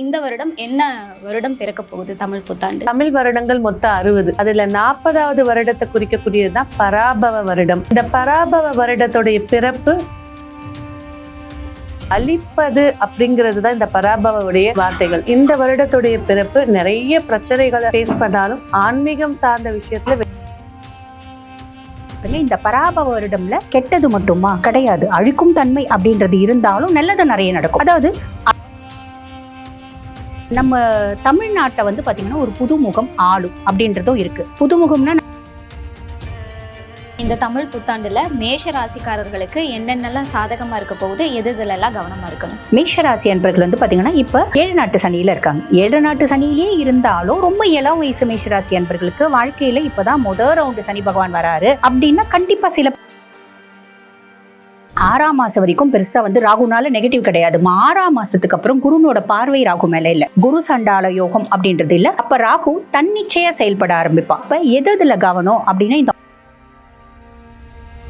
இந்த வருடம் என்ன வருடம் பிறக்க போகுது தமிழ் புத்தாண்டு? தமிழ் வருடங்கள் மொத்தம் 60. அதுல 40வது வருடத்தை குறிக்கக்கூடியதுதான் பராபவ வருடம். இந்த பராபவ வருடத்துடைய பிறப்பு அழிப்பது அப்படிங்கிறது தான் இந்த பராபவவுடைய வார்த்தைகள். இந்த வருடத்துடைய பிறப்பு நிறைய பிரச்சனைகளை ஃபேஸ் பண்ணாலும் ஆன்மீகம் சார்ந்த விஷயத்துல இந்த பராபவ வருடம்ல கெட்டது மட்டுமா கிடையாது, அழிக்கும் தன்மை அப்படின்றது இருந்தாலும் நல்லது நிறைய நடக்கும். அதாவது நம்ம தமிழ்நாட்டை வந்து பாத்தீங்கன்னா ஒரு புதுமுகம் ஆளும் அப்படின்றதும் இருக்கு. புதுமுகம்னா இந்த தமிழ் புத்தாண்டுல மேஷ ராசிக்காரர்களுக்கு என்னென்னலாம் சாதகமா இருக்க போகுது, எதுலெல்லாம் கவனமா இருக்கணும்? மேஷராசி அன்பர்கள் வந்து பாத்தீங்கன்னா இப்ப 7 நாட்டு சனியில இருக்காங்க. 7 நாட்டு சனியிலே இருந்தாலும் ரொம்ப இளம் வயசு மேஷராசி அன்பர்களுக்கு வாழ்க்கையில இப்பதான் முதல் ரவுண்டு சனி பகவான் வராரு அப்படின்னா கண்டிப்பா சில 6ஆம் மாசம் வரைக்கும் பெருசா வந்து ராகுனால நெகட்டிவ் கிடையாது. 6ஆம் மாசத்துக்கு அப்புறம் குருனோட பார்வை ராகு மேல இல்ல, குரு சண்டால யோகம் அப்படின்றது இல்ல. அப்ப ராகு தன்னிச்சையா செயல்பட ஆரம்பிப்பான். அப்ப எதுல கவனம் அப்படின்னா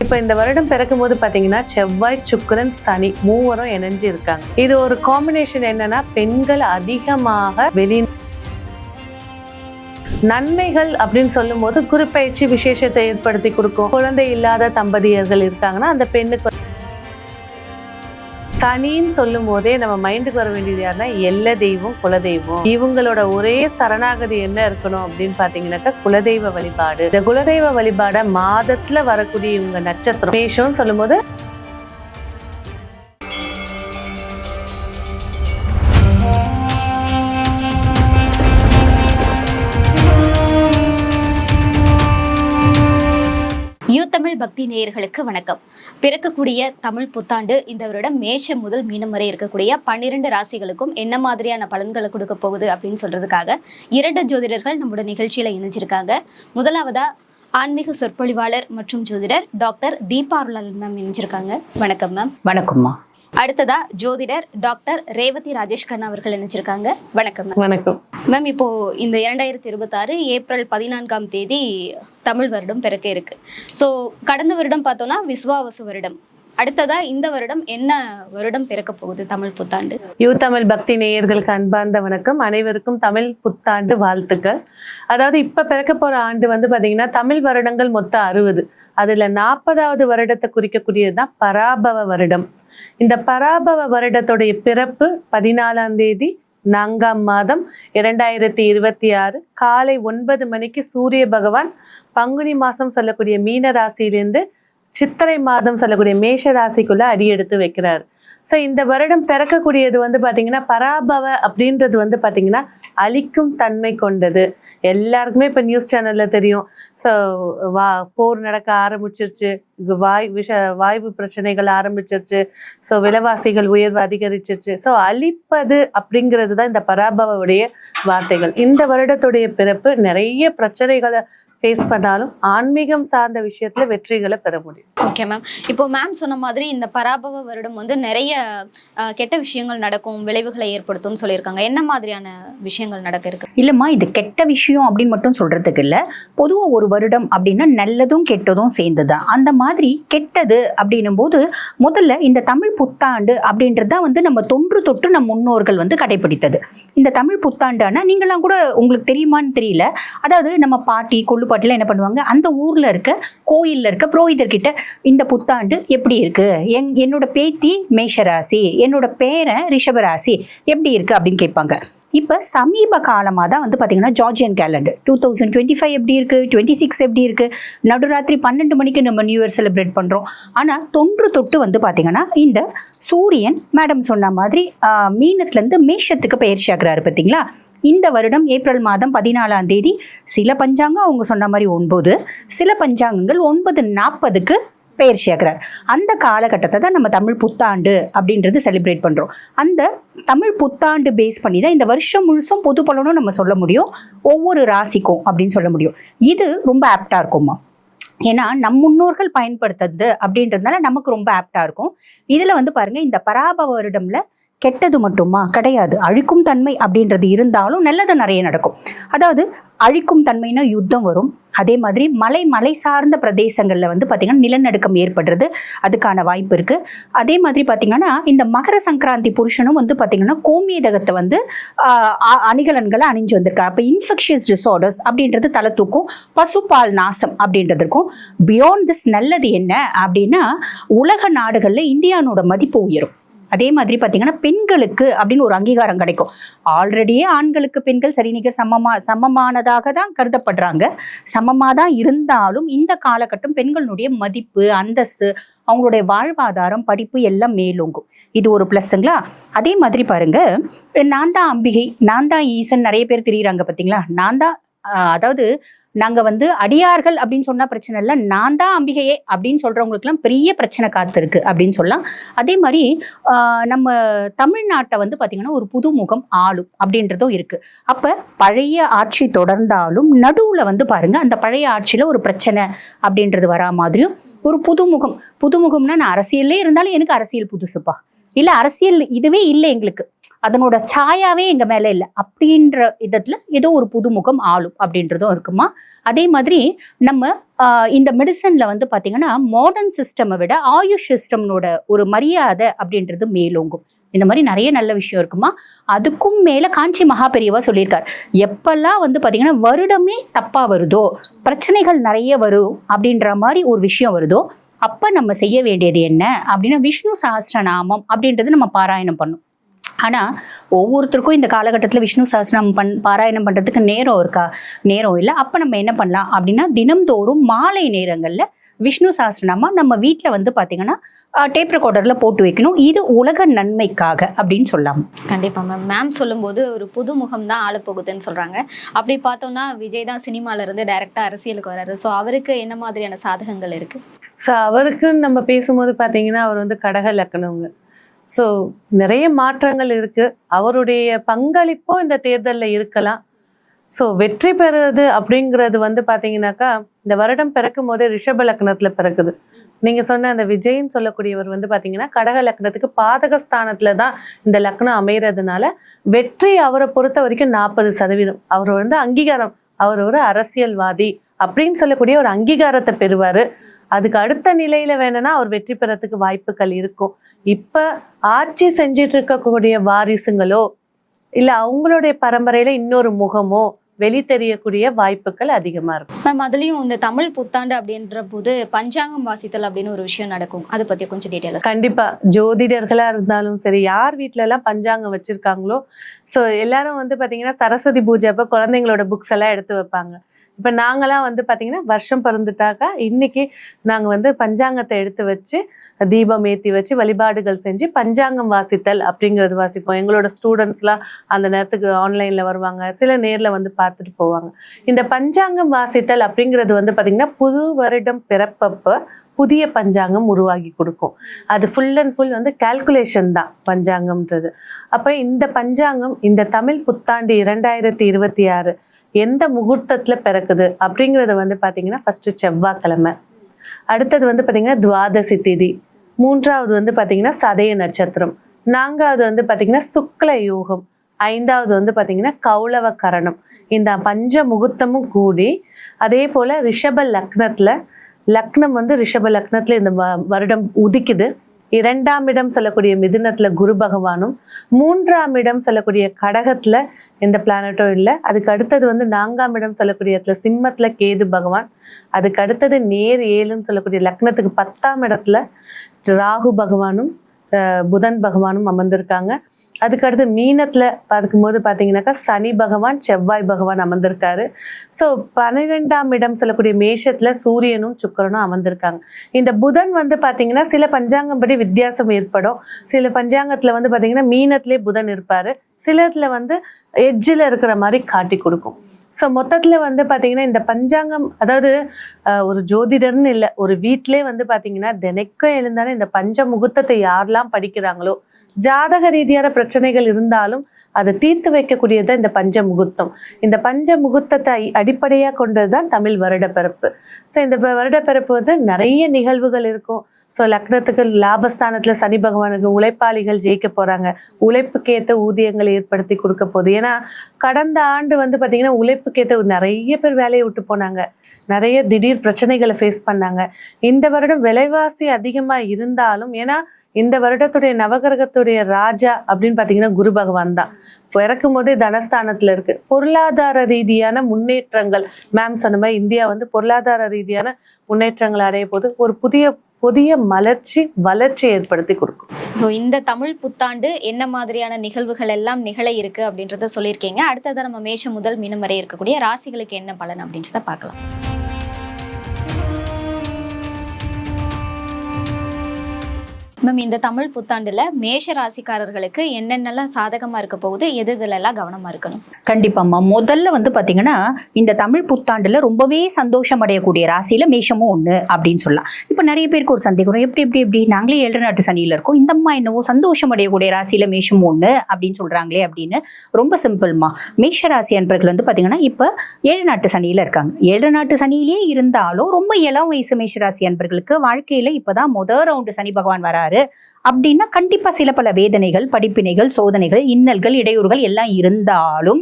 இப்ப இந்த வருடம் பிறக்கும் போது பாத்தீங்கன்னா செவ்வாய், சுக்கிரன், சனி மூவரும் இணைஞ்சு இருக்காங்க. இது ஒரு காம்பினேஷன் என்னன்னா பெண்கள் அதிகமாக நன்மைகள் அப்படின்னு சொல்லும் போது குரு பயிற்சி விசேஷத்தை ஏற்படுத்தி கொடுக்கும். குழந்தை இல்லாத தம்பதியர்கள் இருக்காங்கன்னா அந்த பெண்ணுக்கு சனின்னு சொல்லும் போதே நம்ம மைண்டுக்கு வர வேண்டியது யாருன்னா எல்ல தெய்வம், குலதெய்வம். இவங்களோட ஒரே சரணாகதி என்ன இருக்கணும் அப்படின்னு பாத்தீங்கன்னாக்கா குலதெய்வ வழிபாடு. இந்த குலதெய்வ வழிபாட மாதத்துல வரக்கூடிய இவங்க நட்சத்திரம் மேஷம்னு சொல்லும் போது தமிழ் பக்தி நேயர்களுக்கு வணக்கம். பிறக்கக்கூடிய தமிழ் புத்தாண்டு இந்த வருடம் மேஷம் முதல் மீனம் வரை இருக்கக்கூடிய 12 ராசிகளுக்கும் என்ன மாதிரியான பலன்களை கொடுக்க போகுது அப்படின்னு சொல்றதுக்காக 2 ஜோதிடர்கள் நம்மளோட நிகழ்ச்சியில இணைஞ்சிருக்காங்க. முதலாவதா ஆன்மீக சொற்பொழிவாளர் மற்றும் ஜோதிடர் டாக்டர் தீபா அருளாளன் மேம் இணைஞ்சிருக்காங்க. வணக்கம் மேம். வணக்கம்மா. அடுத்ததா ஜோதிடர் டாக்டர் ரேவதி ராஜேஷ் கண்ணா அவர்கள் நினைச்சிருக்காங்க. வணக்கம் மேம். வணக்கம் மேம். இப்போ இந்த 2026 ஏப்ரல் 14ஆம் தேதி தமிழ் வருடம் பிறக்க இருக்கு. ஸோ கடந்த வருடம் பார்த்தோம்னா விஸ்வாவசு வருடம். அடுத்ததா இந்த வருடம் என்ன வருடம் பிறக்க போகுது தமிழ் புத்தாண்டு? தமிழ் பக்தி நேயர்களுக்கு அன்பார்ந்த வணக்கம். அனைவருக்கும் தமிழ் புத்தாண்டு வாழ்த்துக்கள். அதாவது இப்ப பிறக்க போற ஆண்டு வந்து பாத்தீங்கன்னா தமிழ் வருடங்கள் மொத்தம் 60. அதுல 40வது வருடத்தை குறிக்கக்கூடியதுதான் பராபவ வருடம். இந்த பராபவ வருடத்துடைய பிறப்பு 14ஆம் தேதி 4ஆம் மாதம் 2026 காலை 9 மணிக்கு சூரிய பகவான் பங்குனி மாசம் சொல்லக்கூடிய மீன ராசியிலிருந்து சித்திரை மாதம் சொல்லக்கூடிய மேஷ ராசிக்குள்ள அடி எடுத்து வைக்கிறார். ஸோ இந்த வருடம் பிறக்கக்கூடியது வந்து பாத்தீங்கன்னா பராபவ அப்படின்றது வந்து பாத்தீங்கன்னா அழிக்கும் தன்மை கொண்டது. எல்லாருக்குமே இப்ப நியூஸ் சேனல்ல தெரியும். ஸோ போர் நடக்க ஆரம்பிச்சிருச்சு, வாய்வு பிரச்சனைகள் ஆரம்பிச்சிருச்சு, ஸோ விலைவாசிகள் உயர்வு அதிகரிச்சிருச்சு. ஸோ அழிப்பது அப்படிங்கிறது தான் இந்த பராபவவுடைய வார்த்தைகள். இந்த வருடத்துடைய பிறப்பு நிறைய பிரச்சனைகளை ஃபேஸ் பண்ணாலும் ஆன்மீகம் சார்ந்த விஷயத்துல வெற்றிகளை பெற முடியும். Okay ma'am. இப்போ மேம் சொன்ன மாதிரி இந்த பராபவ வருடம் வந்து நிறைய கெட்ட விஷயங்கள் நடக்கும், விளைவுகளை ஏற்படுத்தும்னு சொல்லியிருக்காங்க. என்ன மாதிரியான விஷயங்கள் நடக்க இருக்கு? இல்லம்மா, இது கெட்ட விஷயம் அப்படின்னு மட்டும் சொல்றதுக்கு இல்ல. பொதுவா ஒரு வருடம் அப்படின்னா நல்லதும் கெட்டதும் சேர்ந்துதான். அந்த மாதிரி கெட்டது அப்படின்னும் போது முதல்ல இந்த தமிழ் புத்தாண்டு அப்படின்றதான் வந்து நம்ம தொன்று தொட்டு நம் முன்னோர்கள் வந்து கடைபிடித்தது. இந்த தமிழ் புத்தாண்டானா நீங்களாம் கூட உங்களுக்கு தெரியுமான்னு தெரியல. அதாவது நம்ம பாட்டி கொள்ளுப்பாட்டில என்ன பண்ணுவாங்க, அந்த ஊர்ல இருக்க கோயில்ல இருக்க புரோகிதர்கிட்ட இந்த புத்தாண்டு எப்படி இருக்கு, என்னோட பேத்தி மேஷராசி, என்னோட பேரன் ரிஷபராசி எப்படி இருக்கு அப்படின்னு கேட்பாங்க. இப்ப சமீப காலமா தான் வந்து பாத்தீங்கன்னா ஜார்ஜியன் கேலண்டர் 2025 எப்படி இருக்கு, 26 எப்படி இருக்கு, நடுராத்திரி 12 மணிக்கு நம்ம நியூ இயர் செலிப்ரேட் பண்றோம். ஆனா தொன்று தொட்டு வந்து பாத்தீங்கன்னா இந்த சூரியன் மேடம் சொன்ன மாதிரி மீனத்துல இருந்து மேஷத்துக்கு பயிற்சி ஆகிறாரு பார்த்தீங்களா. இந்த வருடம் ஏப்ரல் மாதம் 14ஆம் தேதி சில பஞ்சாங்கம் அவங்க சொன்ன மாதிரி 9, சில பஞ்சாங்கங்கள் 9:40க்கு பயிற்சி ஆகிறார். அந்த காலகட்டத்தை தான் நம்ம தமிழ் புத்தாண்டு அப்படின்றது செலிப்ரேட் பண்றோம். அந்த தமிழ் புத்தாண்டு பேஸ் பண்ணி தான் இந்த வருஷம் முழுசும் பொது பலனும் நம்ம சொல்ல முடியும், ஒவ்வொரு ராசிக்கும் அப்படின்னு சொல்ல முடியும். இது ரொம்ப ஆப்டா இருக்குமா, ஏன்னா நம் முன்னோர்கள் பயன்படுத்துறது அப்படின்றதுனால நமக்கு ரொம்ப ஆப்டா இருக்கும். இதுல வந்து பாருங்க, இந்த பராபவ வருடம்ல கெட்டது மட்டுமா? கிடையாது. அழிக்கும் தன்மை அப்படின்றது இருந்தாலும் நல்லது நிறைய நடக்கும். அதாவது அழிக்கும் தன்மைனா யுத்தம் வரும். அதே மாதிரி மலை சார்ந்த பிரதேசங்களில் வந்து பார்த்திங்கன்னா நிலநடுக்கம் ஏற்படுறது, அதுக்கான வாய்ப்பு இருக்குது. அதே மாதிரி பார்த்திங்கன்னா இந்த மகர சங்கராந்தி புருஷனும் வந்து பார்த்திங்கன்னா கோமியதகத்தை வந்து அணிகலன்களை அணிஞ்சு வந்திருக்காரு. அப்போ இன்ஃபெக்ஷியஸ் டிசார்டர்ஸ் அப்படின்றது தலை தூக்கும். பசுப்பால் நாசம் அப்படின்றது இருக்கும். பியாண்ட் திஸ் நல்லது என்ன அப்படின்னா உலக நாடுகளில் இந்தியானோட மதிப்பு உயரும். அதே மாதிரி பார்த்தீங்கன்னா பெண்களுக்கு அப்படின்னு ஒரு அங்கீகாரம் கிடைக்கும். ஆல்ரெடியே ஆண்களுக்கு பெண்கள் சரிநிகர் சமமானதாக தான் கருதப்படுறாங்க. சமமாக தான் இருந்தாலும் இந்த காலகட்டம் பெண்களுடைய மதிப்பு, அந்தஸ்து, அவங்களுடைய வாழ்வாதாரம், படிப்பு எல்லாம் மேலோங்கும். இது ஒரு ப்ளஸ்ஸுங்களா. அதே மாதிரி பாருங்க, நான் தான் அம்பிகை, நான் தான் ஈசன் நிறைய பேர் தெரியுறாங்க பார்த்தீங்களா. நான் தான் அதாவது நாங்கள் வந்து அடியார்கள் அப்படின்னு சொன்னால் பிரச்சனை இல்லை, நான் தான் அம்பிகையே அப்படின்னு சொல்கிறவங்களுக்குலாம் பெரிய பிரச்சனை காத்திருக்கு அப்படின்னு சொல்லலாம். அதே மாதிரி நம்ம தமிழ்நாட்டை வந்து பார்த்திங்கன்னா ஒரு புதுமுகம் ஆளும் அப்படின்றதும் இருக்குது. அப்போ பழைய ஆட்சி தொடர்ந்தாலும் நடுவில் வந்து பாருங்கள் அந்த பழைய ஆட்சியில் ஒரு பிரச்சனை அப்படின்றது வரா மாதிரியும் ஒரு புதுமுகம்னா நான் அரசியல்லே இருந்தாலும் எனக்கு அரசியல் புதுசுப்பா, இல்லை அரசியல் இதுவே இல்லை எங்களுக்கு, அதனோட சாயாவே எங்க மேல இல்லை அப்படின்ற விதத்துல ஏதோ ஒரு புதுமுகம் ஆளும் அப்படின்றதும் இருக்குமா. அதே மாதிரி நம்ம இந்த மெடிசன்ல வந்து பாத்தீங்கன்னா மாடர்ன் சிஸ்டமை விட ஆயுஷ் சிஸ்டம்னோட ஒரு மரியாதை அப்படின்றது மேலோங்கும். இந்த மாதிரி நிறைய நல்ல விஷயம் இருக்குமா. அதுக்கும் மேல காஞ்சி மகா பெரியவா சொல்லியிருக்காரு, எப்பெல்லாம் வந்து பாத்தீங்கன்னா வருடமே தப்பா வருதோ, பிரச்சனைகள் நிறைய வரும் அப்படின்ற மாதிரி ஒரு விஷயம் வருதோ, அப்ப நம்ம செய்ய வேண்டியது என்ன அப்படின்னா விஷ்ணு சஹஸ்ரநாமம் அப்படின்றது நம்ம பாராயணம் பண்ணும். ஆனால் ஒவ்வொருத்தருக்கும் இந்த காலகட்டத்தில் விஷ்ணு சஹஸ்ரநாமம் பாராயணம் பண்ணுறதுக்கு நேரம் இருக்கா? நேரம் இல்லை. அப்போ நம்ம என்ன பண்ணலாம் அப்படின்னா தினம்தோறும் மாலை நேரங்களில் விஷ்ணு சஹஸ்ரநாமம் நம்ம வீட்டில் வந்து பார்த்திங்கன்னா டேப் ரெக்கார்டரில் போட்டு வைக்கணும். இது உலக நன்மைக்காக அப்படின்னு சொல்லலாம். கண்டிப்பாக மேம் சொல்லும்போது ஒரு புதுமுகம் தான் ஆளப்போகுதுன்னு சொல்கிறாங்க. அப்படி பார்த்தோம்னா விஜய் தான் சினிமாவிலேருந்து டைரெக்டாக அரசியலுக்கு வர்றாரு. ஸோ அவருக்கு என்ன மாதிரியான சாதகங்கள் இருக்குது? ஸோ அவருக்குன்னு நம்ம பேசும்போது பார்த்தீங்கன்னா அவர் வந்து கடக லக்னங்க. ஸோ நிறைய மாற்றங்கள் இருக்குது. அவருடைய பங்களிப்பும் இந்த தேர்தலில் இருக்கலாம். ஸோ வெற்றி பெறுறது அப்படிங்கிறது வந்து பார்த்தீங்கன்னாக்கா இந்த வருடம் பிறக்கும் போதே ரிஷப லக்னத்தில் பிறக்குது. நீங்கள் சொன்ன அந்த விஜய்ன்னு சொல்லக்கூடியவர் வந்து பார்த்தீங்கன்னா கடக லக்னத்துக்கு பாதகஸ்தானத்தில் தான் இந்த லக்னம் அமைகிறதுனால வெற்றி அவரை பொறுத்த வரைக்கும் 40%. அவர் வந்து அங்கீகாரம், அவர் ஒரு அரசியல்வாதி அப்படின்னு சொல்லக்கூடிய ஒரு அங்கீகாரத்தை பெறுவார். அதுக்கு அடுத்த நிலையில வேணும்னா அவர் வெற்றி பெறத்துக்கு வாய்ப்புகள் இருக்கும். இப்ப ஆட்சி செஞ்சிட்டு இருக்கக்கூடிய வாரிசுங்களோ இல்ல அவங்களுடைய பரம்பரையில இன்னொரு முகமோ வெளி தெரியக்கூடிய வாய்ப்புகள் அதிகமா இருக்கும். மேம் அதுலயும் இந்த தமிழ் புத்தாண்டு அப்படின்ற போது பஞ்சாங்கம் வாசித்தல் அப்படின்னு ஒரு விஷயம் நடக்கும். அதை பத்தி கொஞ்சம் டீட்டெயிலா. கண்டிப்பா ஜோதிடர்களா இருந்தாலும் சரி, யார் வீட்டுல எல்லாம் பஞ்சாங்கம் வச்சிருக்காங்களோ, ஸோ எல்லாரும் வந்து பாத்தீங்கன்னா சரஸ்வதி பூஜை அப்ப குழந்தைங்களோட புக்ஸ் எல்லாம் எடுத்து வைப்பாங்க. இப்போ நாங்களாம் வந்து பார்த்தீங்கன்னா வருஷம் பிறந்துட்டாக்கா இன்னைக்கு நாங்கள் வந்து பஞ்சாங்கத்தை எடுத்து வச்சு தீபம் ஏற்றி வச்சு வழிபாடுகள் செஞ்சு பஞ்சாங்கம் வாசித்தல் அப்படிங்கிறது வாசிப்போம். எங்களோட ஸ்டூடெண்ட்ஸ்லாம் அந்த நேரத்துக்கு ஆன்லைனில் வருவாங்க, சில நேரில் வந்து பார்த்துட்டு போவாங்க. இந்த பஞ்சாங்கம் வாசித்தல் அப்படிங்கிறது வந்து பார்த்திங்கன்னா புது வருடம் பிறப்பப்போ புதிய பஞ்சாங்கம் உருவாகி கொடுக்கும். அது ஃபுல் அண்ட் ஃபுல் வந்து கால்குலேஷன் தான் பஞ்சாங்கம்ன்றது. அப்போ இந்த பஞ்சாங்கம் இந்த தமிழ் புத்தாண்டு 2026 எந்த முகூர்த்தத்தில் பிறக்குது அப்படிங்கிறத வந்து பார்த்தீங்கன்னா ஃபர்ஸ்ட் செவ்வாய்க்கிழமை, அடுத்தது வந்து பார்த்தீங்கன்னா துவாதசி திதி, மூன்றாவது வந்து பார்த்தீங்கன்னா சதய நட்சத்திரம், நான்காவது வந்து பார்த்தீங்கன்னா சுக்ல யோகம், ஐந்தாவது வந்து பார்த்தீங்கன்னா கௌளவ கரணம். இந்த பஞ்ச முகூர்த்தமும் கூடி அதே போல் ரிஷப லக்னத்தில் லக்னம் வந்து ரிஷப லக்னத்தில் இந்த வருடம் உதிக்குது. 2ஆம் இடம் சொல்லக்கூடிய மிதுனத்துல குரு பகவானும், 3ஆம் இடம் சொல்லக்கூடிய கடகத்துல எந்த பிளானட்டும் இல்லை. அதுக்கு அடுத்தது வந்து 4ஆம் இடம் சொல்லக்கூடிய இடத்துல சிம்மத்துல கேது பகவான், அதுக்கு அடுத்தது நேர் 7ன்னு சொல்லக்கூடிய லக்னத்துக்கு 10ஆம் இடத்துல ராகு பகவானும் புதன் பகவானும் அமர்ந்திருக்காங்க. அதுக்கு அடுத்து மீனத்துல பார்க்கும்போது பார்த்தீங்கன்னாக்கா சனி பகவான் செவ்வாய் பகவான் அமர்ந்திருக்காரு. ஸோ 12ஆம் இடம் சொல்லக்கூடிய மேஷத்துல சூரியனும் சுக்கிரனும் அமர்ந்திருக்காங்க. இந்த புதன் வந்து பார்த்தீங்கன்னா சில பஞ்சாங்கம் படி வித்தியாசம் ஏற்படும். சில பஞ்சாங்கத்துல வந்து பார்த்தீங்கன்னா மீனத்திலே புதன் இருப்பாரு, சிலதுல வந்து எட்ஜில் இருக்கிற மாதிரி காட்டி கொடுக்கும். ஸோ மொத்தத்தில் வந்து பார்த்தீங்கன்னா இந்த பஞ்சாங்கம், அதாவது ஒரு ஜோதிடர்னு இல்லை, ஒரு வீட்டிலே வந்து பார்த்தீங்கன்னா தினைக்கும் எழுந்தாலும் இந்த பஞ்ச முகூர்த்தத்தை யாரெல்லாம் படிக்கிறாங்களோ, ஜாதக ரீதியான பிரச்சனைகள் இருந்தாலும் அதை தீர்த்து வைக்கக்கூடியது இந்த பஞ்ச முகூர்த்தம். இந்த பஞ்ச முகூர்த்தத்தை அடிப்படையாக கொண்டது தான் தமிழ் வருடப்பிறப்பு. ஸோ இந்த வருடப்பிறப்பு வந்து நிறைய நிகழ்வுகள் இருக்கும். ஸோ லக்னத்துக்கு லாபஸ்தானத்தில் சனி பகவானுக்கு உழைப்பாளிகள் ஜெயிக்க போகிறாங்க, உழைப்புக்கேற்ற ஊதியங்களை ஏற்படுத்தி கொடுக்க போகுது. ஏன்னா கடந்த ஆண்டு வந்து பார்த்திங்கன்னா உழைப்புக்கேற்ற நிறைய பேர் வேலையை விட்டு போனாங்க, நிறைய திடீர் பிரச்சனைகளை ஃபேஸ் பண்ணாங்க. இந்த வருடம் விலைவாசி அதிகமாக இருந்தாலும், ஏன்னா இந்த வருடத்துடைய நவகிரகத்துடைய ராஜா அப்படின்னு பார்த்தீங்கன்னா குரு பகவான் தான். பிறக்கும் போதே தனஸ்தானத்தில் இருக்கு. பொருளாதார ரீதியான முன்னேற்றங்கள், மேம் சொன்ன மாதிரி இந்தியா வந்து பொருளாதார ரீதியான முன்னேற்றங்கள் அடைய போது ஒரு புதிய வளர்ச்சி ஏற்படுத்தி கொடுக்கும். ஸோ இந்த தமிழ் புத்தாண்டு என்ன மாதிரியான நிகழ்வுகள் எல்லாம் நிகழ இருக்கு அப்படின்றத சொல்லியிருக்கீங்க. அடுத்ததான் நம்ம மேஷம் முதல் மீனம் வரை இருக்கக்கூடிய ராசிகளுக்கு என்ன பலன் அப்படின்றத பார்க்கலாம். மேம், இந்த தமிழ் புத்தாண்டுல மேஷ ராசிக்காரர்களுக்கு என்னென்னலாம் சாதகமா இருக்க போகுது, எதுலெல்லாம் கவனமா இருக்கணும்? கண்டிப்பாம்மா. முதல்ல வந்து பாத்தீங்கன்னா இந்த தமிழ் புத்தாண்டுல ரொம்பவே சந்தோஷம் அடையக்கூடிய ராசியில மேஷமும் ஒண்ணு அப்படின்னு சொல்லலாம். இப்ப நிறைய பேருக்கு ஒரு சந்தேகம், எப்படி நாங்களே 7 நாட்டு சனியில இருக்கோம், இந்த அம்மா என்னவோ சந்தோஷம் அடையக்கூடிய ராசியில மேஷமும் ஒண்ணு அப்படின்னு சொல்றாங்களே அப்படின்னு. ரொம்ப சிம்பிள்மா. மேஷ ராசி அன்பர்கள் வந்து பாத்தீங்கன்னா இப்ப 7 நாட்டு சனியில இருக்காங்க. 7 நாட்டு சனியிலேயே இருந்தாலும் ரொம்ப இளம் வயசு மேஷ ராசி அன்பர்களுக்கு வாழ்க்கையில இப்பதான் முதல் ரவுண்டு சனி பகவான் வராரு அப்படின்னா கண்டிப்பா சில பல வேதனைகள், படிப்பினைகள், சோதனைகள், இன்னல்கள், இடையூறுகள் எல்லாம் இருந்தாலும்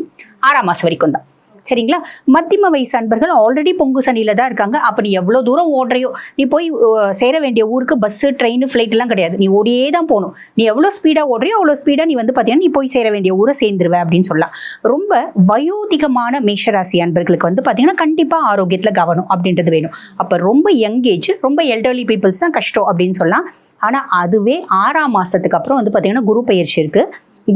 6ஆம் மாசம் வரைக்கும் தான். சரிங்களா? மத்தியம வயசு அன்பர்கள் ஆல்ரெடி பொங்கு சனியில தான் இருக்காங்க. அப்ப நீ எவ்வளவு தூரம் ஓடுறையோ, நீ போய் சேர வேண்டிய ஊருக்கு பஸ், ட்ரெயின், ஃபிளைட் எல்லாம் கிடையாது, நீ ஓடியே தான் போகணும். நீ எவ்வளவு ஸ்பீடா ஓடுறியோ அவ்வளவு ஸ்பீடா நீ வந்து பாத்தீங்கன்னா நீ போய் சேர வேண்டிய ஊரை சேர்ந்துருவ அப்படின்னு சொல்லலாம். ரொம்ப வயோதிகமான மேஷராசி அன்பர்களுக்கு வந்து பாத்தீங்கன்னா கண்டிப்பா ஆரோக்கியத்துல கவனம் அப்படின்றது வேணும். அப்ப ரொம்ப யங் ஏஜ், ரொம்ப எல்டர்லி பீப்புள்ஸ் தான் கஷ்டம் அப்படின்னு சொல்லலாம். ஆனா அதுவே 6ஆம் மாசத்துக்கு அப்புறம் வந்து பாத்தீங்கன்னா குரு பெயர்ச்சி இருக்கு.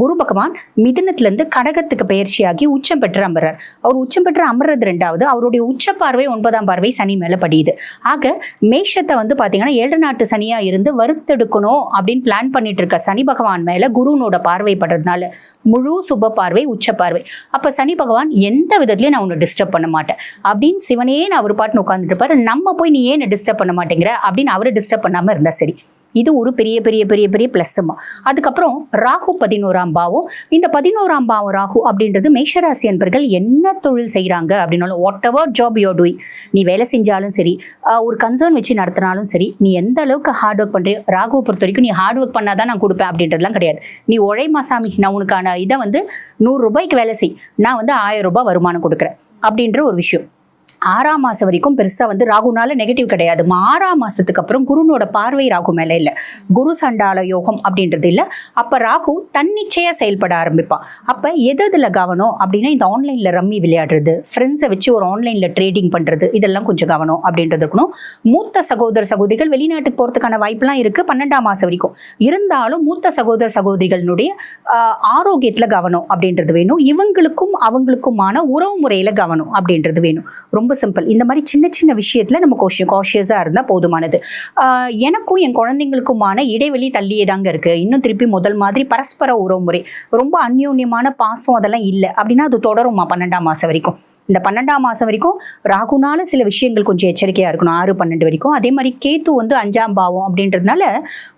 குரு பகவான் மிதுனத்துல இருந்து கடகத்துக்கு பெயர்ச்சியாகி உச்சம் பெற்று அமர்றார். அவர் உச்சம் பெற்று அமர்றது 2வது, அவருடைய உச்ச பார்வை 9ஆம் பார்வை சனி மேல படியுது. ஆக மேஷத்தை வந்து பாத்தீங்கன்னா 7 நாட்டு சனியா இருந்து வறுத்தெடுக்கணும் அப்படின்னு பிளான் பண்ணிட்டு இருக்க சனி பகவான் மேல குருனோட பார்வை படுறதுனால முழு சுப பார்வை, உச்ச பார்வை. அப்ப சனி பகவான் எந்த விதத்திலயும் நான் உன்னை டிஸ்டர்ப் பண்ண மாட்டேன் அப்படின்னு சிவனே நான் அவர் பாட்டுன்னு உட்காந்துட்டு இருப்பாரு. நம்ம போய் நீ ஏன் டிஸ்டர்ப் பண்ண மாட்டேங்கிற அப்படின்னு அவரை டிஸ்டர்ப் பண்ணாம இருந்தா சரி. இது ஒரு பெரிய பெரிய பெரிய பெரிய பிளஸ்மா. அதுக்கப்புறம் ராகு 11ஆம் பாவம். இந்த 11ஆம் பாவம் ராகு அப்படின்றது மேஷராசி அன்பர்கள் என்ன தொழில் செய்யறாங்க அப்படின்னாலும், what ever job you are doing, நீ வேலை செஞ்சாலும் சரி, ஒரு கன்சர்ன் வச்சு நடத்தினாலும் சரி, நீ எந்த அளவுக்கு ஹார்ட் ஒர்க் பண்றியோ, ராகுவை பொறுத்த வரைக்கும் நீ ஹார்ட் ஒர்க் பண்ணாதான் நான் கொடுப்பேன் அப்படின்றதுலாம் கிடையாது. நீ உழைமா சாமி, நான் உனக்கான இதை வந்து 100 ரூபாய்க்கு வேலை செய், நான் வந்து 1000 ரூபாய் வருமானம் கொடுக்குறேன் அப்படின்ற ஒரு விஷயம். 6ஆம் மாசம் வரைக்கும் பெருசா வந்து ராகுனால நெகட்டிவ் கிடையாது. 6ஆம் மாசத்துக்கு அப்புறம் குருனோட பார்வை ராகு மேல இல்ல, குரு சண்டால யோகம் அப்படின்றது இல்ல. அப்ப ராகு தன்னிச்சையா செயல்பட ஆரம்பிப்பான். அப்ப எதுல கவனம் அப்படின்னா இந்த ஆன்லைன்ல ரம்மி விளையாடுறது, ஃப்ரெண்ட்ஸை வச்சு ஒரு ஆன்லைன்ல ட்ரேடிங் பண்றது, இதெல்லாம் கொஞ்சம் கவனம் அப்படின்றது இருக்கணும். மூத்த சகோதர சகோதரிகள் வெளிநாட்டுக்கு போறதுக்கான வாய்ப்புலாம் இருக்கு 12ஆம் மாசம் வரைக்கும். இருந்தாலும் மூத்த சகோதர சகோதரிகளுடைய ஆரோக்கியத்துல கவனம் அப்படின்றது வேணும். இவங்களுக்கும் அவங்களுக்குமான உறவு முறையில கவனம் அப்படின்றது வேணும். ரொம்ப சிம்பிள். இந்த மாதிரி சின்ன சின்ன விஷயத்துல நம்ம காஷியஸா இருந்தா போதுமானது. எனக்கும் என் குழந்தைங்களுக்குமான இடைவெளி தள்ளியே தாங்க இருக்கு. இன்னும் திருப்பி முதல் மாதிரி பரஸ்பர உறவுமுறை, ரொம்ப அந்யோன்யமான பாசம் அதெல்லாம் இல்லை அப்படின்னா அது தொடருமா 12ஆம் மாசம் வரைக்கும். இந்த 12ஆம் மாசம் வரைக்கும் ராகுனால சில விஷயங்கள் கொஞ்சம் எச்சரிக்கையா இருக்கணும். 6-12 வரைக்கும். அதே மாதிரி கேத்து வந்து 5ஆம் பாவம் அப்படின்றதுனால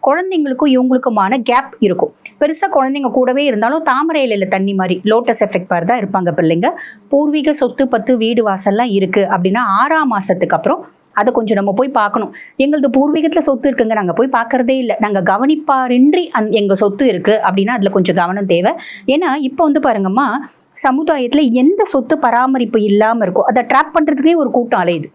குழந்தைங்களுக்கும் இவங்களுக்குமான கேப் இருக்கும். பெருசா குழந்தைங்க கூடவே இருந்தாலும் தாமரை இலையில தண்ணி மாதிரி லோட்டஸ் எஃபெக்ட் மாதிரி தான் இருப்பாங்க பிள்ளைங்க. பூர்வீக சொத்து பத்து வீடு வாசல்லாம் இருக்கு அப்படின்னா 6ஆம் மாசத்துக்கு அப்புறம் அதை கொஞ்சம் நம்ம போய் பார்க்கணும். எங்களது பூர்வீகத்துல சொத்து இருக்குங்க, நாங்க போய் பார்க்கறதே இல்லை, நாங்க கவனிப்பாரின்றி எங்க சொத்து இருக்கு அப்படின்னா அதுல கொஞ்சம் கவனம் தேவை. ஏன்னா இப்ப வந்து பாருங்கம்மா, சமுதாயத்துல எந்த சொத்து பராமரிப்பு இல்லாம இருக்கோ அதை ட்ராப் பண்றதுக்கே ஒரு கூட்டம் அலையுது.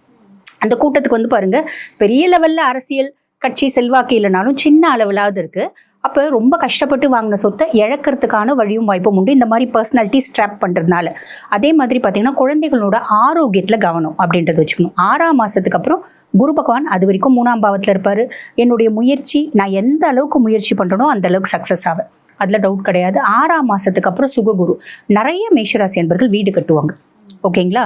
அந்த கூட்டத்துக்கு வந்து பாருங்க, பெரிய லெவல்ல அரசியல் கட்சி செல்வாக்கு இல்லைனாலும் சின்ன அளவிலாவது இருக்கு. அப்போ ரொம்ப கஷ்டப்பட்டு வாங்கின சொத்தை இழக்கிறதுக்கான வழியும் வாய்ப்பும் உண்டு இந்த மாதிரி பர்சனாலிட்டி ஸ்ட்ராப் பண்ணுறதுனால. அதே மாதிரி பார்த்தீங்கன்னா குழந்தைகளோட ஆரோக்கியத்தில் கவனம் அப்படின்றத வச்சுக்கணும். 6ஆம் மாதத்துக்கு அப்புறம் குரு பகவான் அது வரைக்கும் 3ஆம் பாவத்தில் இருப்பார். என்னுடைய முயற்சி, நான் எந்த அளவுக்கு முயற்சி பண்ணுறனோ அந்த அளவுக்கு சக்ஸஸ் ஆவேன், அதில் டவுட் கிடையாது. 6ஆம் மாதத்துக்கு அப்புறம் சுககுரு. நிறைய மேஷராசி என்பர்கள் வீடு கட்டுவாங்க. ஓகேங்களா.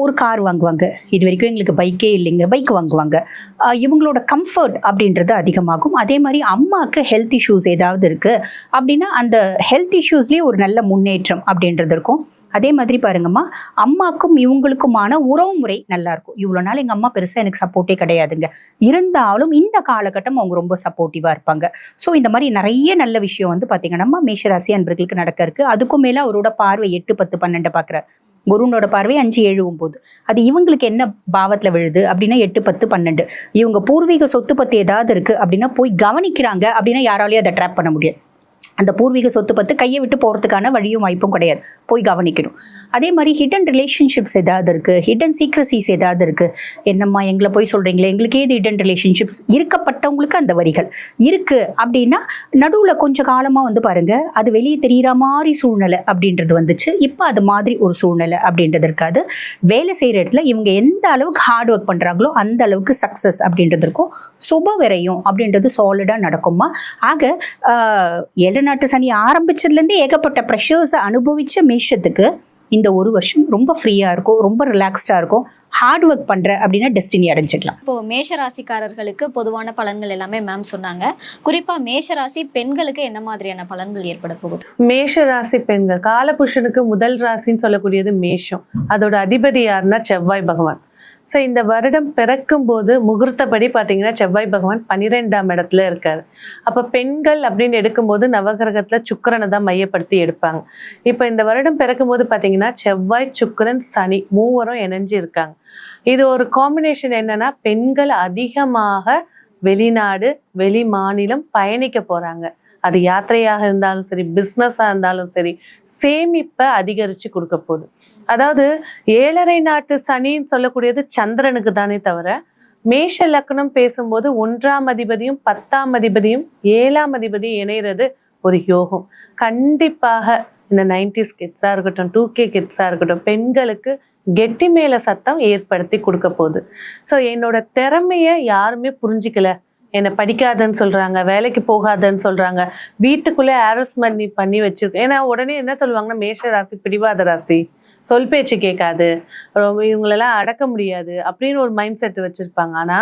ஒரு கார் வாங்குவாங்க, இது வரைக்கும் எங்களுக்கு பைக்கே இல்லைங்க, பைக் வாங்குவாங்க. இவங்களோட கம்ஃபர்ட் அப்படின்றது அதிகமாகும். அதே மாதிரி அம்மாவுக்கு ஹெல்த் இஷ்யூஸ் ஏதாவது இருக்குது அப்படின்னா அந்த ஹெல்த் இஷ்யூஸ்லேயே ஒரு நல்ல முன்னேற்றம் அப்படின்றது இருக்கும். அதே மாதிரி பாருங்கம்மா, அம்மாக்கும் இவங்களுக்குமான உறவு முறை நல்லா இருக்கும். இவ்வளோ நாள் எங்கள் அம்மா பெருசாக எனக்கு சப்போர்ட்டே கிடையாதுங்க, இருந்தாலும் இந்த காலகட்டம் அவங்க ரொம்ப சப்போர்ட்டிவாக இருப்பாங்க. ஸோ இந்த மாதிரி நிறைய நல்ல விஷயம் வந்து பார்த்தீங்கன்னா மேஷராசி அன்பர்களுக்கு நடக்க இருக்கு. அதுக்கும் மேலே அவரோட பார்வை 8, 10, 12 பார்க்குறார். குருனோட பார்வை 5, 7, 9. அது இவங்களுக்கு என்ன பாவத்தில் விழுது அப்படின்னா 8, 10, 12. இவங்க பூர்வீக சொத்து பற்றி ஏதாவது இருக்கு அப்படின்னா போய் கவனிக்கிறாங்க அப்படின்னா யாராலையும் அதை ட்ராப் பண்ண முடியாது. அந்த பூர்வீக சொத்து பத்து கையை விட்டு போகிறதுக்கான வழியும் வாய்ப்பும் கிடையாது, போய் கவனிக்கணும். அதே மாதிரி ஹிடன் ரிலேஷன்ஷிப்ஸ் ஏதாவது இருக்குது, ஹிடன் சீக்ரஸிஸ் ஏதாவது இருக்குது, என்னம்மா எங்களை போய் சொல்கிறீங்களே, எங்களுக்கு ஏது ஹிடன் ரிலேஷன்ஷிப்ஸ் இருக்கப்பட்டவங்களுக்கு அந்த வரிகள் இருக்குது அப்படின்னா நடுவில் கொஞ்சம் காலமாக வந்து பாருங்கள் அது வெளியே தெரிகிற மாதிரி சூழ்நிலை அப்படின்றது வந்துச்சு. இப்போ அது மாதிரி ஒரு சூழ்நிலை அப்படின்றது இருக்காது. வேலை செய்கிற இடத்துல இவங்க எந்த அளவுக்கு ஹார்ட் ஒர்க் பண்ணுறாங்களோ அந்த அளவுக்கு சக்ஸஸ் அப்படின்றது இருக்கும். சுப விரயம் அப்படின்றது சாலிடாக நடக்குமா. ஆக 7 நாட்டு சனி ஆரம்பிச்சதுலேருந்து ஏகப்பட்ட ப்ரெஷர்ஸை அனுபவிச்ச மேஷத்துக்கு இந்த ஒரு வருஷம் ரொம்ப ஃப்ரீயாக இருக்கும், ரொம்ப ரிலாக்ஸ்டாக இருக்கும். ஹார்ட் ஒர்க் பண்ணுற அப்படின்னா டெஸ்டினி அடைஞ்சிக்கலாம். இப்போ மேஷ ராசிக்காரர்களுக்கு பொதுவான பலன்கள் எல்லாமே மேம் சொன்னாங்க. குறிப்பா மேஷ ராசி பெண்களுக்கு என்ன மாதிரியான பலன்கள் ஏற்பட போகுது? மேஷ ராசி பெண்கள், காலபுருஷனுக்கு முதல் ராசின்னு சொல்லக்கூடியது மேஷம். அதோட அதிபதி யாருன்னா செவ்வாய் பகவான். ஸோ இந்த வருடம் பிறக்கும் போது முகூர்த்தப்படி பார்த்தீங்கன்னா செவ்வாய் பகவான் 12ஆம் இடத்துல இருக்காரு. அப்போ பெண்கள் அப்படின்னு எடுக்கும்போது நவகிரகத்தில் சுக்கிரனை தான் மையப்படுத்தி எடுப்பாங்க. இப்போ இந்த வருடம் பிறக்கும் போது பார்த்தீங்கன்னா செவ்வாய், சுக்கிரன், சனி மூவரும் இணைஞ்சு இருக்காங்க. இது ஒரு காம்பினேஷன் என்னன்னா, பெண்கள் அதிகமாக வெளிநாடு, வெளி மாநிலம் பயணிக்க போறாங்க. அது யாத்திரையாக இருந்தாலும் சரி, பிஸ்னஸாக இருந்தாலும் சரி, சேமிப்பை அதிகரித்து கொடுக்க போகுது. அதாவது 7.5 நாட்டு சனின்னு சொல்லக்கூடியது சந்திரனுக்கு தானே தவிர, மேஷ லக்னம் பேசும்போது 1ஆம் அதிபதியும் 10ஆம் அதிபதியும் 7ஆம் அதிபதியும் இணைகிறது ஒரு யோகம். கண்டிப்பாக இந்த 90s கிட்ஸாக இருக்கட்டும், 2K கிட்ஸாக இருக்கட்டும், பெண்களுக்கு கெட்டி மேல சத்தம் ஏற்படுத்தி கொடுக்க போகுது. ஸோ என்னோட திறமைய யாருமே புரிஞ்சிக்கல, என்னை படிக்காதன்னு சொல்றாங்க, வேலைக்கு போகாதன்னு சொல்றாங்க, வீட்டுக்குள்ளே ஹாரஸ்மெண்ட் பண்ணி வச்சிருக்கேன். ஏன்னா உடனே என்ன சொல்லுவாங்கன்னா, மேஷ ராசி பிடிவாத ராசி, சொல் பேச்சு கேட்காது, இவங்களெல்லாம் அடக்க முடியாது அப்படின்னு ஒரு மைண்ட் செட் வச்சிருப்பாங்க. ஆனா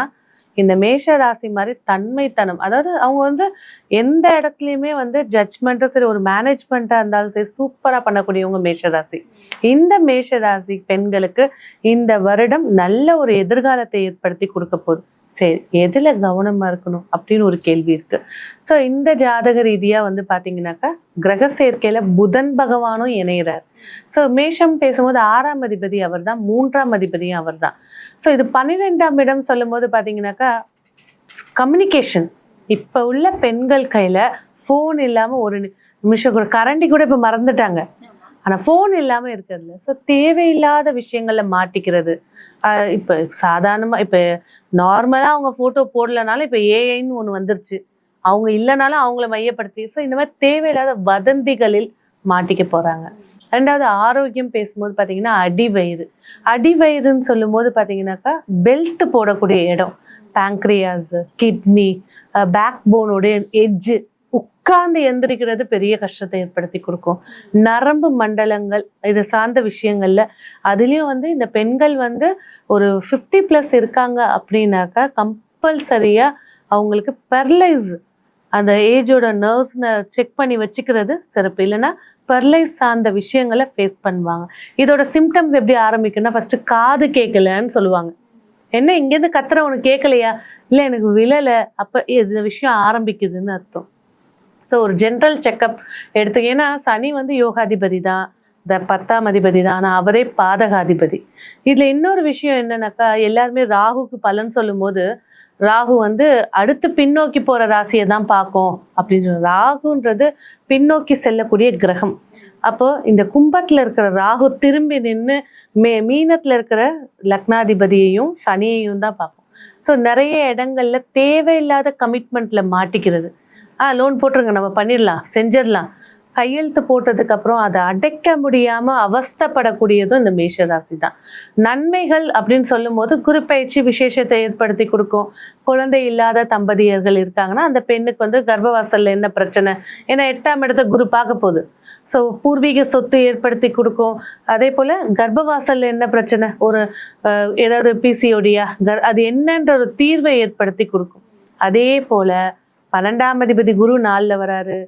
இந்த மேஷ ராசி மாதிரி தன்மைத்தனம், அதாவது அவங்க வந்து எந்த இடத்துலையுமே வந்து ஜட்ஜ்மெண்ட்டும் சரி, ஒரு மேனேஜ்மெண்ட்டாக இருந்தாலும் சரி, சூப்பராக பண்ணக்கூடியவங்க மேஷ ராசி. இந்த மேஷ ராசி பெண்களுக்கு இந்த வருடம் நல்ல ஒரு எதிர்காலத்தை ஏற்படுத்தி கொடுக்க போகுது. சரி, எதில் கவனமாக இருக்கணும் அப்படின்னு ஒரு கேள்வி இருக்குது. ஸோ இந்த ஜாதக ரீதியாக வந்து பார்த்தீங்கன்னாக்கா கிரக சேர்க்கையில் புதன் பகவானும் இணைகிறார். ஸோ மேஷம் பேசும்போது 6ஆம் அதிபதி அவர் தான், 3ஆம் அதிபதியும் அவர் தான். ஸோ இது 12ஆம் இடம் சொல்லும் போது பார்த்தீங்கன்னாக்கா கம்யூனிகேஷன். இப்போ உள்ள பெண்கள் கையில் ஃபோன் இல்லாமல் ஒரு நிமிஷம் கூட, கரண்டி கூட இப்போ மறந்துட்டாங்க, ஆனால் ஃபோன் இல்லாமல் இருக்கிறதுல. ஸோ தேவையில்லாத விஷயங்களில் மாட்டிக்கிறது. இப்போ சாதாரணமாக இப்போ நார்மலாக அவங்க ஃபோட்டோ போடலனாலும் இப்போ ஏஐன்னு ஒன்று வந்துருச்சு, அவங்க இல்லைனாலும் அவங்கள மையப்படுத்தி. ஸோ இந்த மாதிரி தேவையில்லாத வதந்திகளில் மாட்டிக்க போகிறாங்க. ரெண்டாவது ஆரோக்கியம் பேசும்போது பார்த்தீங்கன்னா அடிவயிறு. அடிவயிறுன்னு சொல்லும் போது பார்த்தீங்கன்னாக்கா பெல்ட் போடக்கூடிய இடம், பேங்க்ரியாஸ், கிட்னி, பேக் போனோடைய எட்ஜு, உட்கார்ந்து எந்திரிக்கிறது பெரிய கஷ்டத்தை ஏற்படுத்தி கொடுக்கும். நரம்பு மண்டலங்கள் இதை சார்ந்த விஷயங்கள்ல அதுலேயும் வந்து இந்த பெண்கள் வந்து ஒரு 50+ இருக்காங்க அப்படின்னாக்கா கம்பல்சரியா அவங்களுக்கு பெர்லைஸ், அந்த ஏஜோட நர்வ்ஸ்னை செக் பண்ணி வச்சுக்கிறது சிறப்பு. இல்லைன்னா பெர்லைஸ் சார்ந்த விஷயங்களை ஃபேஸ் பண்ணுவாங்க. இதோட சிம்டம்ஸ் எப்படி ஆரம்பிக்குன்னா, ஃபர்ஸ்ட் காது கேட்கலன்னு சொல்லுவாங்க. என்ன இங்கேருந்து கத்துற உனக்கு கேட்கலையா? இல்லை எனக்கு விழலை, அப்போ இந்த விஷயம் ஆரம்பிக்குதுன்னு அர்த்தம். ஸோ ஒரு ஜென்ரல் செக்கப் எடுத்துக்க. ஏன்னா சனி வந்து யோகாதிபதி தான், 10ஆம் அதிபதி தான், ஆனால் அவரே பாதகாதிபதி. இதில் இன்னொரு விஷயம் என்னன்னாக்கா, எல்லாருமே ராகுக்கு பலன் சொல்லும் போது ராகு வந்து அடுத்து பின்னோக்கி போகிற ராசியை தான் பார்க்கும் அப்படின்னு சொல்லுவோம். ராகுன்றது பின்னோக்கி செல்லக்கூடிய கிரகம். அப்போ இந்த கும்பத்தில் இருக்கிற ராகு திரும்பி நின்று மீனத்தில் இருக்கிற லக்னாதிபதியையும் சனியையும் தான் பார்ப்போம். ஸோ நிறைய இடங்கள்ல தேவையில்லாத கமிட்மெண்ட்ல மாட்டிக்கிறது. லோன் போட்டுருங்க, நம்ம பண்ணிடலாம், செஞ்சிடலாம், கையெழுத்து போட்டதுக்கு அப்புறம் அதை அடைக்க முடியாம அவஸ்தப்படக்கூடியதும் இந்த மேஷராசி தான். நன்மைகள் அப்படின்னு சொல்லும் போது குரு பயிற்சி விசேஷத்தை ஏற்படுத்தி கொடுக்கும். குழந்தை இல்லாத தம்பதியர்கள் இருக்காங்கன்னா அந்த பெண்ணுக்கு வந்து கர்ப்பவாசல்ல என்ன பிரச்சனை, ஏன்னா 8ஆம் இடத்தை குரு பார்க்க போகுது. ஸோ பூர்வீக சொத்து ஏற்படுத்தி கொடுக்கும். அதே போல் கர்ப்பவாசல்ல என்ன பிரச்சனை, ஒரு ஏதாவது பிசிஓடியா, அது என்னன்ற ஒரு தீர்வை ஏற்படுத்தி கொடுக்கும். அதே போல் 12ஆம் அதிபதி குரு 4ல் வராரு,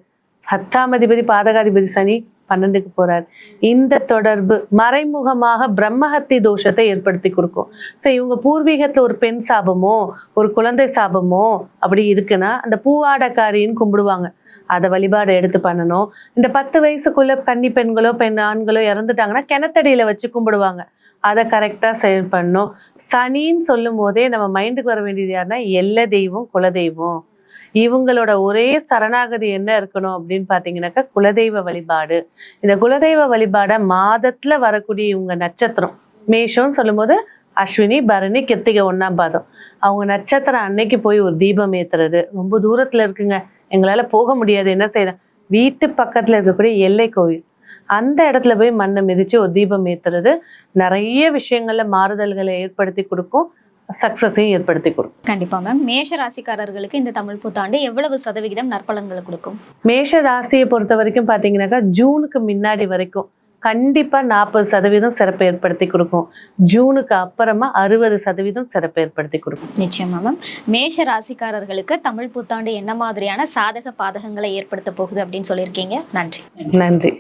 10ஆம் அதிபதி பாதகாதிபதி சனி 12க்கு போறார். இந்த தொடர்பு மறைமுகமாக பிரம்மஹத்தி தோஷத்தை ஏற்படுத்தி கொடுக்கும். ஸோ இவங்க பூர்வீகத்துல ஒரு பெண் சாபமோ ஒரு குழந்தை சாபமோ அப்படி இருக்குன்னா அந்த பூவாடக்காரின்னு கும்பிடுவாங்க, அதை வழிபாடு எடுத்து பண்ணணும். இந்த 10 வயசுக்குள்ள கன்னி பெண்களோ ஆண்களோ இறந்துட்டாங்கன்னா கிணத்தடியில வச்சு கும்பிடுவாங்க, அதை கரெக்டாக செயல் பண்ணணும். சனின்னு சொல்லும் போதே நம்ம மைண்டுக்கு வர வேண்டியது யாருன்னா எல்லை தெய்வம், குலதெய்வம். இவங்களோட ஒரே சரணாகதி என்ன இருக்கணும் அப்படின்னு பார்த்தீங்கன்னாக்கா குலதெய்வ வழிபாடு. இந்த குலதெய்வ வழிபாடை மாதத்துல வரக்கூடிய இவங்க நட்சத்திரம் மேஷம்னு சொல்லும்போது அஸ்வினி, பரணி, கிருத்திகை 1ஆம் பாதம், அவங்க நட்சத்திரம் அன்னைக்கு போய் ஒரு தீபம் ஏத்துறது. ரொம்ப தூரத்துல இருக்குங்க, எங்களால போக முடியாது, என்ன செய்யலாம், வீட்டு பக்கத்துல இருக்கக்கூடிய எல்லை கோவில் அந்த இடத்துல போய் மண்ணை மிதிச்சு ஒரு தீபம் ஏத்துறது நிறைய விஷயங்கள்ல மாறுதல்களை ஏற்படுத்தி கொடுக்கும், சக்சஸையும் ஏற்படுத்தி கொடுக்கும். கண்டிப்பா மேம். மேஷ ராசிக்காரர்களுக்கு இந்த தமிழ் புத்தாண்டு எவ்வளவு சதவிகிதம் நற்பலன்களை கொடுக்கும்? மேஷ ராசியை பொறுத்த வரைக்கும் பார்த்தீங்கன்னாக்கா ஜூனுக்கு முன்னாடி வரைக்கும் கண்டிப்பா 40% சிறப்பு ஏற்படுத்தி கொடுக்கும். ஜூனுக்கு அப்புறமா 60% சிறப்பு ஏற்படுத்தி கொடுக்கும். நிச்சயமா மேம். மேஷ ராசிக்காரர்களுக்கு தமிழ் புத்தாண்டு என்ன மாதிரியான சாதக பாதகங்களை ஏற்படுத்த போகுது அப்படின்னு சொல்லியிருக்கீங்க. நன்றி. நன்றி.